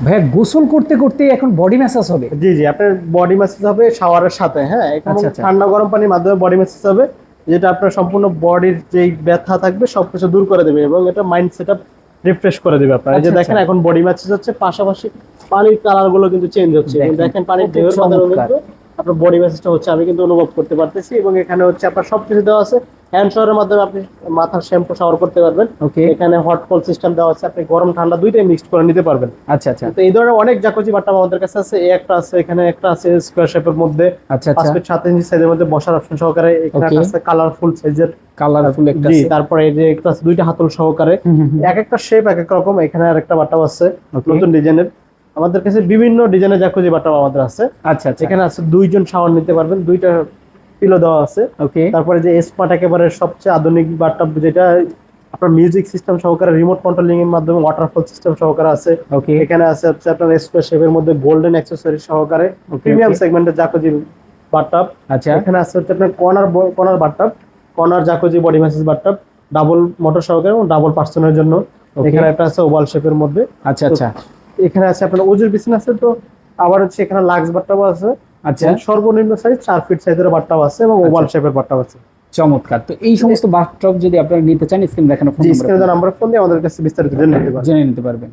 ভাইয়া গোসল করতে করতে এখন বডি ম্যাসাজ হবে? জি জি, আপনার বডি ম্যাসাজ হবে শাওয়ারের সাথে। হ্যাঁ, আচ্ছা আচ্ছা। ঠান্ডা গরম পানির মাধ্যমে বডি ম্যাসাজ হবে, যেটা আপনার সম্পূর্ণ বডির যেই ব্যথা থাকবে সবকিছু দূর করে দেবে এবং এটা মাইন্ড সেটআপ রিফ্রেশ করে দেবে আপনার। এই যে আচ্ছা, দেখেন আচ্ছা। এখন বডি ম্যাসাজ হচ্ছে, পাশাপাশি পানির কালার গুলো কিন্তু চেঞ্জ হচ্ছে। দেখেন, দেখেন পানির কত ঢেউয়ের মাধ্যমে চমৎকার। কিন্তু আপনার বডি ম্যাসাজটা হচ্ছে, আমি কিন্তু অনুভব করতে পারতেছি। এবং এখানে হচ্ছে আপনার সবকিছু দেওয়া আছে। হ্যান্ড শাওয়ারের মাধ্যমে আপনি মাথার শ্যাম্পু শাওয়ার করতে পারবেন। ওকে। এখানে হট কোল্ড সিস্টেম দেওয়া আছে, আপনি গরম ঠান্ডা দুইটাই মিক্সড করে নিতে পারবেন। আচ্ছা আচ্ছা। তো এই ধরনের অনেক জাকুজি বাথটাব আমাদের কাছে আছে। এই একটা আছে, এখানে একটা আছে স্কোয়ার শেপের মধ্যে, আচ্ছা 5 আচ্ছা। ফিট 7 ইঞ্চি সাইজের মধ্যে বসার অপশন সহকারে। এখানে Okay. একটা আছে কালারফুল সাইজের, কালারফুল একটা জি। আছে। তারপরে এই যে একটা আছে দুইটা হাতল সহকারে। এক একটা শেপ এক এক রকম। এখানে আর একটা বাথটাব আছে Okay. নতুন ডিজাইনের। আমাদের কাছে বিভিন্ন ডিজাইনের জাকুজি বাথটাব আমাদের আছে। আচ্ছা আচ্ছা। এখানে আছে দুইজন শাওয়ার নিতে পারবেন, দুইটা পিলো দেওয়া আছে। ওকে। তারপরে যে স্মার্ট একেবারে সবচেয়ে আধুনিক বাথটাব, যেটা আপনার মিউজিক সিস্টেম সহকারে, রিমোট কন্ট্রোলিং এর মাধ্যমে ওয়াটারফল সিস্টেম সহকারে আছে। ওকে। এখানে আছে হচ্ছে আপনার স্কোয়ার শেপের মধ্যে গোল্ডেন অ্যাকসেসরি সহকারে, প্রিমিয়াম okay. সেগমেন্টের জাকুজি বাথটাব। আচ্ছা। এখানে আছে হচ্ছে আপনার corner bathtub, corner jacuzzi body massage bathtub, double motor সহকারে এবং ডাবল পার্সনের জন্য। Okay. এখানে একটা আছে ওভাল শেপের মধ্যে। আচ্ছা আচ্ছা। এখানে আছে আপনার ওজুর বিছানা আছে। তো আবার হচ্ছে এখানে লাক্স বাথটাব আছে। আচ্ছা। সর্বনিম্ন সাইজ 4 ফিট সাইজের বাথটাব আছে এবং ওভাল শেপের বাথটাব আছে। চমৎকার। তো এই সমস্ত বাথটব যদি আপনারা নিতে চান, স্ক্রিন দেখানো ফোন জি, স্ক্রিনে নাম্বার ফোন দিয়ে আমাদের কাছে বিস্তারিত জেনে নিতে পারবেন। জেনে নিতে পারবেন।